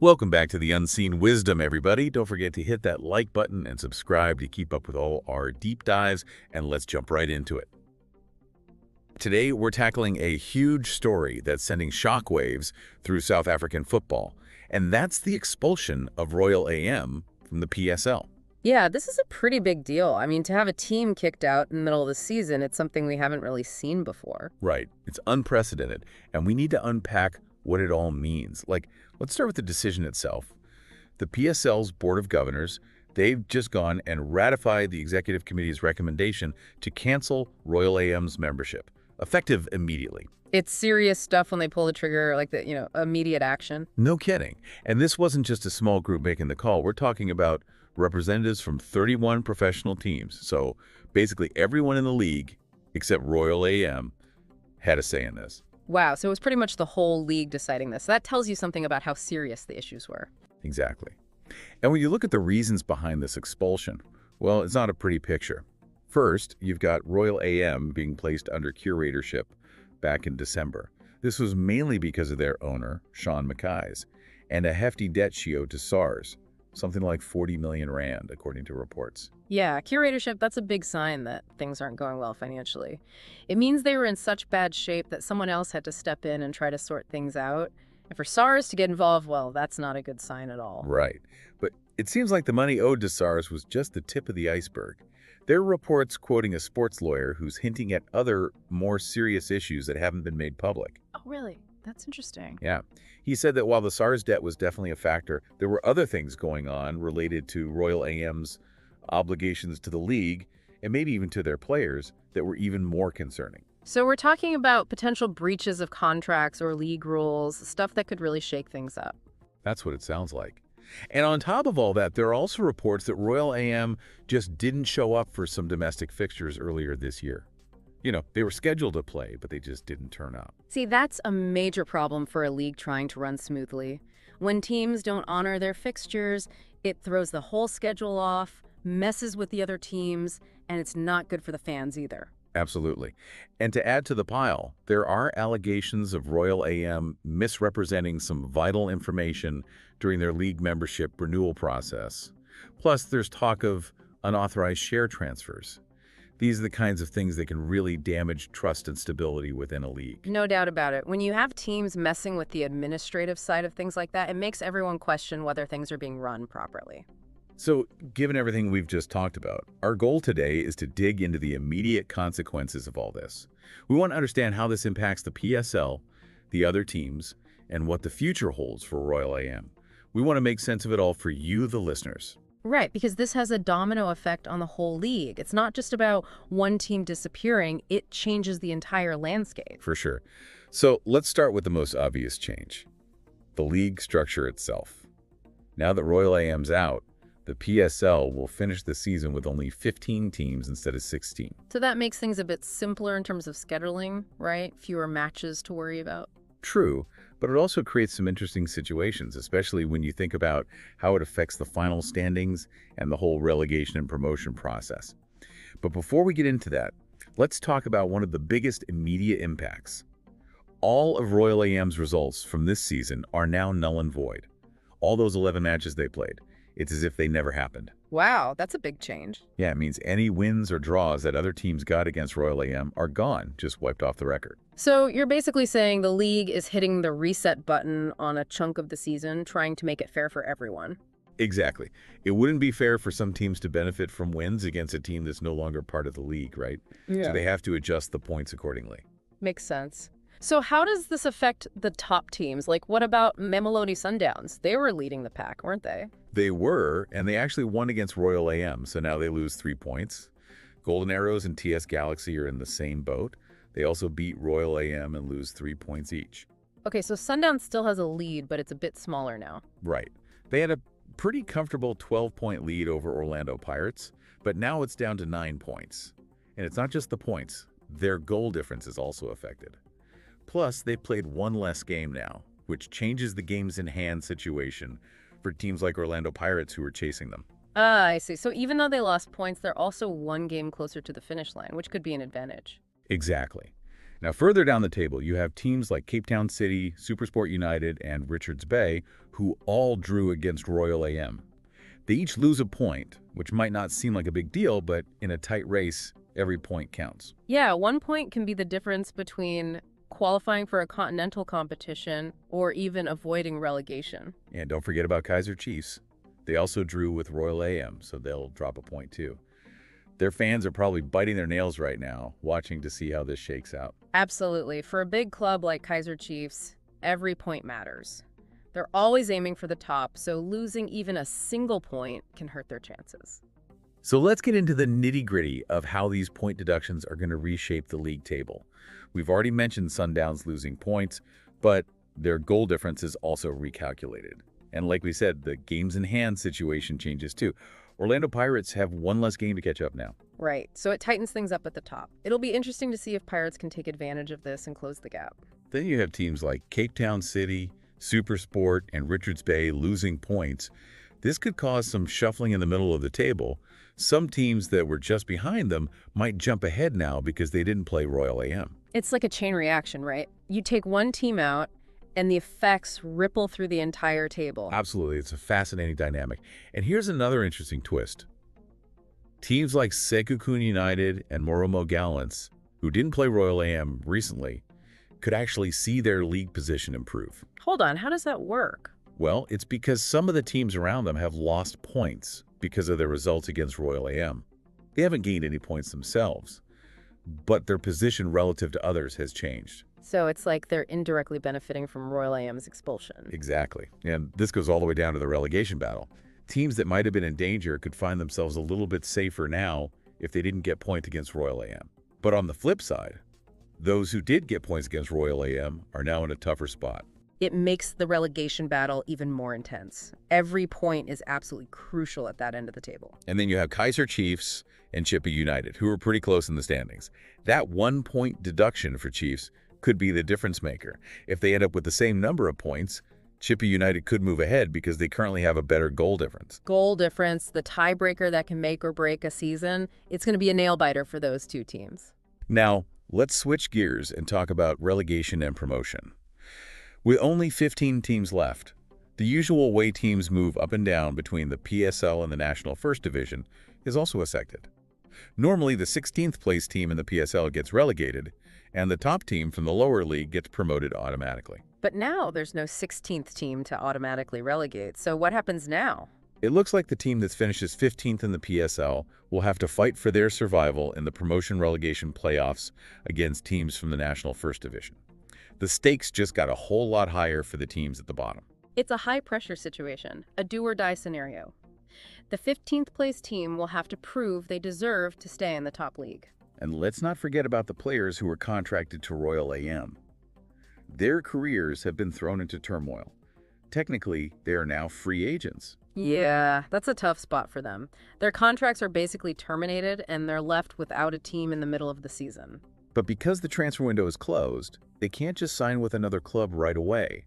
Welcome back to the Unseen Wisdom, everybody. Don't forget to hit that like button and subscribe to keep up with all our deep dives, and let's jump right into it. Today, we're tackling a huge story that's sending shockwaves through South African football, and that's the expulsion of Royal AM from the PSL. Yeah, this is a pretty big deal. I mean, to have a team kicked out in the middle of the season, it's something we haven't really seen before. Right. It's unprecedented, and we need to unpack what it all means. Let's start with the decision itself. The PSL's Board of Governors, they've just gone and ratified the Executive Committee's recommendation to cancel Royal AM's membership, effective immediately. It's serious stuff when they pull the trigger, like immediate action. No kidding. And this wasn't just a small group making the call. We're talking about representatives from 31 professional teams. So basically everyone in the league, except Royal AM, had a say in this. Wow, so it was pretty much the whole league deciding this. That tells you something about how serious the issues were. Exactly. And when you look at the reasons behind this expulsion, well, it's not a pretty picture. First, you've got Royal AM being placed under curatorship back in December. This was mainly because of their owner, Sean Mackay's, and a hefty debt she owed to SARS, something like 40 million rand, according to reports. Yeah, curatorship, that's a big sign that things aren't going well financially. It means they were in such bad shape that someone else had to step in and try to sort things out. And for SARS to get involved, well, that's not a good sign at all. Right. But it seems like the money owed to SARS was just the tip of the iceberg. There are reports quoting a sports lawyer who's hinting at other, more serious issues that haven't been made public. Oh, really? That's interesting. Yeah. He said that while the SARS debt was definitely a factor, there were other things going on related to Royal AM's obligations to the league, and maybe even to their players, that were even more concerning. So we're talking about potential breaches of contracts or league rules, stuff that could really shake things up. That's what it sounds like. And on top of all that, there are also reports that Royal AM just didn't show up for some domestic fixtures earlier this year. They were scheduled to play, but they just didn't turn up. See, that's a major problem for a league trying to run smoothly. When teams don't honor their fixtures, it throws the whole schedule off, messes with the other teams, and it's not good for the fans either. Absolutely. And to add to the pile, there are allegations of Royal AM misrepresenting some vital information during their league membership renewal process. Plus, there's talk of unauthorized share transfers. These are the kinds of things that can really damage trust and stability within a league. No doubt about it. When you have teams messing with the administrative side of things like that, it makes everyone question whether things are being run properly. So, given everything we've just talked about, our goal today is to dig into the immediate consequences of all this. We want to understand how this impacts the PSL, the other teams, and what the future holds for Royal AM. We want to make sense of it all for you, the listeners. Right, because this has a domino effect on the whole league. It's not just about one team disappearing, it changes the entire landscape. For sure. So let's start with the most obvious change, the league structure itself. Now that Royal AM's out, the PSL will finish the season with only 15 teams instead of 16. So that makes things a bit simpler in terms of scheduling, right? Fewer matches to worry about. True, but it also creates some interesting situations, especially when you think about how it affects the final standings and the whole relegation and promotion process. But before we get into that, let's talk about one of the biggest immediate impacts. All of Royal AM's results from this season are now null and void. All those 11 matches they played. It's as if they never happened. Wow, that's a big change. Yeah, it means any wins or draws that other teams got against Royal AM are gone, just wiped off the record. So you're basically saying the league is hitting the reset button on a chunk of the season, trying to make it fair for everyone. Exactly. It wouldn't be fair for some teams to benefit from wins against a team that's no longer part of the league, right? Yeah. So they have to adjust the points accordingly. Makes sense. So how does this affect the top teams? Like, what about Mamelodi Sundowns? They were leading the pack, weren't they? They were, and they actually won against Royal AM, so now they lose 3 points. Golden Arrows and TS Galaxy are in the same boat. They also beat Royal AM and lose 3 points each. Okay, so Sundowns still has a lead, but it's a bit smaller now. Right. They had a pretty comfortable 12-point lead over Orlando Pirates, but now it's down to 9 points. And it's not just the points. Their goal difference is also affected. Plus, they played one less game now, which changes the games in hand situation for teams like Orlando Pirates who are chasing them. Ah, I see. So even though they lost points, they're also one game closer to the finish line, which could be an advantage. Exactly. Now, further down the table, you have teams like Cape Town City, Supersport United, and Richards Bay, who all drew against Royal AM. They each lose a point, which might not seem like a big deal, but in a tight race, every point counts. Yeah, 1 point can be the difference between qualifying for a continental competition or even avoiding relegation. And don't forget about Kaiser Chiefs. They also drew with Royal AM, so they'll drop a point too. Their fans are probably biting their nails right now, watching to see how this shakes out. Absolutely. For a big club like Kaiser Chiefs, every point matters. They're always aiming for the top, so losing even a single point can hurt their chances. So let's get into the nitty-gritty of how these point deductions are going to reshape the league table. We've already mentioned Sundowns losing points, but their goal difference is also recalculated. And like we said, the games in hand situation changes too. Orlando Pirates have one less game to catch up now. Right, so it tightens things up at the top. It'll be interesting to see if Pirates can take advantage of this and close the gap. Then you have teams like Cape Town City, Supersport, and Richards Bay losing points. This could cause some shuffling in the middle of the table. Some teams that were just behind them might jump ahead now because they didn't play Royal AM. It's like a chain reaction, right? You take one team out, and the effects ripple through the entire table. Absolutely. It's a fascinating dynamic. And here's another interesting twist. Teams like Sekukun United and Moromo Gallants, who didn't play Royal AM recently, could actually see their league position improve. Hold on, how does that work? Well, it's because some of the teams around them have lost points because of their results against Royal AM. They haven't gained any points themselves, but their position relative to others has changed. So it's like they're indirectly benefiting from Royal AM's expulsion. Exactly. And this goes all the way down to the relegation battle. Teams that might have been in danger could find themselves a little bit safer now if they didn't get points against Royal AM. But on the flip side, those who did get points against Royal AM are now in a tougher spot. It makes the relegation battle even more intense. Every point is absolutely crucial at that end of the table. And then you have Kaiser Chiefs and Chippy United, who are pretty close in the standings. That 1-point deduction for Chiefs could be the difference maker. If they end up with the same number of points, Chippy United could move ahead because they currently have a better goal difference. Goal difference, the tiebreaker that can make or break a season, it's going to be a nail-biter for those two teams. Now, let's switch gears and talk about relegation and promotion. With only 15 teams left, the usual way teams move up and down between the PSL and the National First Division is also affected. Normally, the 16th place team in the PSL gets relegated, and the top team from the lower league gets promoted automatically. But now there's no 16th team to automatically relegate, so what happens now? It looks like the team that finishes 15th in the PSL will have to fight for their survival in the promotion-relegation playoffs against teams from the National First Division. The stakes just got a whole lot higher for the teams at the bottom. It's a high-pressure situation, a do-or-die scenario. The 15th place team will have to prove they deserve to stay in the top league. And let's not forget about the players who were contracted to Royal AM. Their careers have been thrown into turmoil. Technically, they are now free agents. Yeah, that's a tough spot for them. Their contracts are basically terminated, and they're left without a team in the middle of the season. But because the transfer window is closed, they can't just sign with another club right away.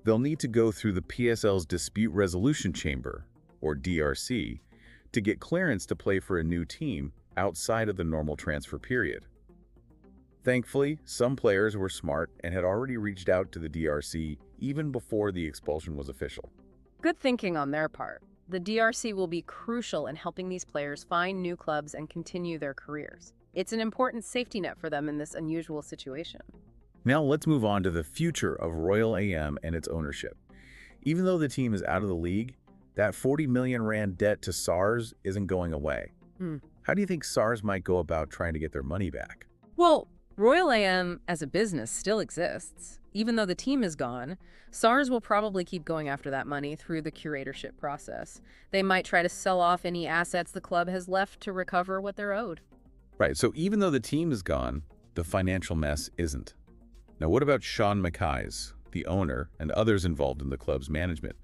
They'll need to go through the PSL's Dispute Resolution Chamber, or DRC, to get clearance to play for a new team outside of the normal transfer period. Thankfully, some players were smart and had already reached out to the DRC even before the expulsion was official. Good thinking on their part. The DRC will be crucial in helping these players find new clubs and continue their careers. It's an important safety net for them in this unusual situation. Now let's move on to the future of Royal AM and its ownership. Even though the team is out of the league, that 40 million rand debt to SARS isn't going away. How do you think SARS might go about trying to get their money back? Well, Royal AM as a business still exists. Even though the team is gone, SARS will probably keep going after that money through the curatorship process. They might try to sell off any assets the club has left to recover what they're owed. Right, so even though the team is gone, the financial mess isn't. Now what about Sean Mackay's, the owner, and others involved in the club's management?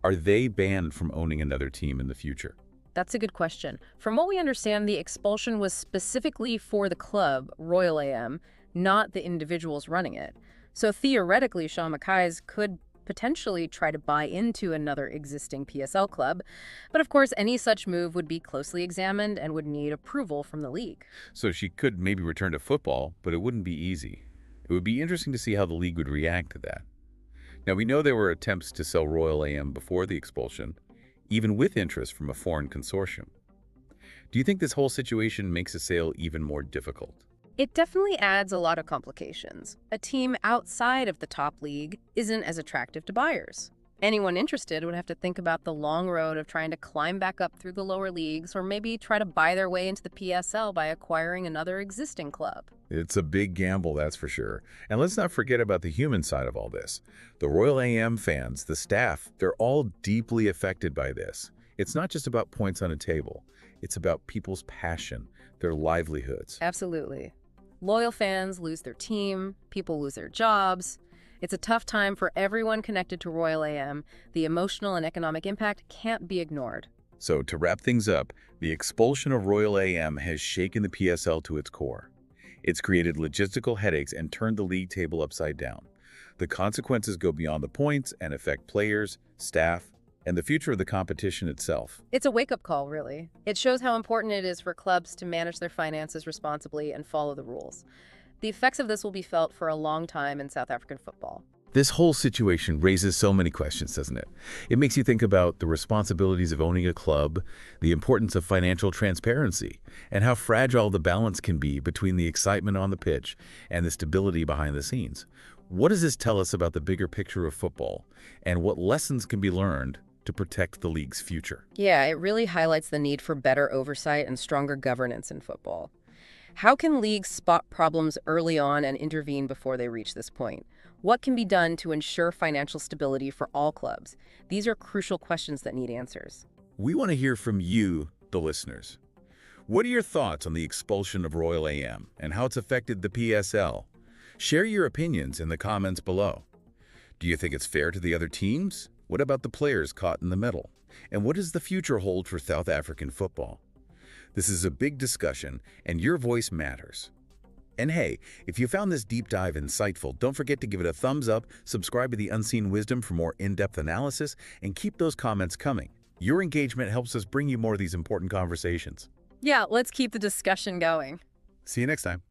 Are they banned from owning another team in the future? That's a good question. From what we understand, the expulsion was specifically for the club, Royal AM, not the individuals running it. So theoretically, Sean Mackay's could potentially try to buy into another existing PSL club. But of course, any such move would be closely examined and would need approval from the league. So she could maybe return to football, but it wouldn't be easy. It would be interesting to see how the league would react to that. Now, we know there were attempts to sell Royal AM before the expulsion, even with interest from a foreign consortium. Do you think this whole situation makes a sale even more difficult? It definitely adds a lot of complications. A team outside of the top league isn't as attractive to buyers. Anyone interested would have to think about the long road of trying to climb back up through the lower leagues or maybe try to buy their way into the PSL by acquiring another existing club. It's a big gamble, that's for sure. And let's not forget about the human side of all this. The Royal AM fans, the staff, they're all deeply affected by this. It's not just about points on a table. It's about people's passion, their livelihoods. Absolutely. Loyal fans lose their team, people lose their jobs. It's a tough time for everyone connected to Royal AM. The emotional and economic impact can't be ignored. So to wrap things up, the expulsion of Royal AM has shaken the PSL to its core. It's created logistical headaches and turned the league table upside down. The consequences go beyond the points and affect players, staff, and the future of the competition itself. It's a wake-up call, really. It shows how important it is for clubs to manage their finances responsibly and follow the rules. The effects of this will be felt for a long time in South African football. This whole situation raises so many questions, doesn't it? It makes you think about the responsibilities of owning a club, the importance of financial transparency, and how fragile the balance can be between the excitement on the pitch and the stability behind the scenes. What does this tell us about the bigger picture of football, and what lessons can be learned to protect the league's future? Yeah, it really highlights the need for better oversight and stronger governance in football. How can leagues spot problems early on and intervene before they reach this point? What can be done to ensure financial stability for all clubs? These are crucial questions that need answers. We want to hear from you, the listeners. What are your thoughts on the expulsion of Royal AM and how it's affected the PSL? Share your opinions in the comments below. Do you think it's fair to the other teams? What about the players caught in the middle? And what does the future hold for South African football? This is a big discussion, and your voice matters. And hey, if you found this deep dive insightful, don't forget to give it a thumbs up, subscribe to The Unseen Wisdom for more in-depth analysis, and keep those comments coming. Your engagement helps us bring you more of these important conversations. Yeah, let's keep the discussion going. See you next time.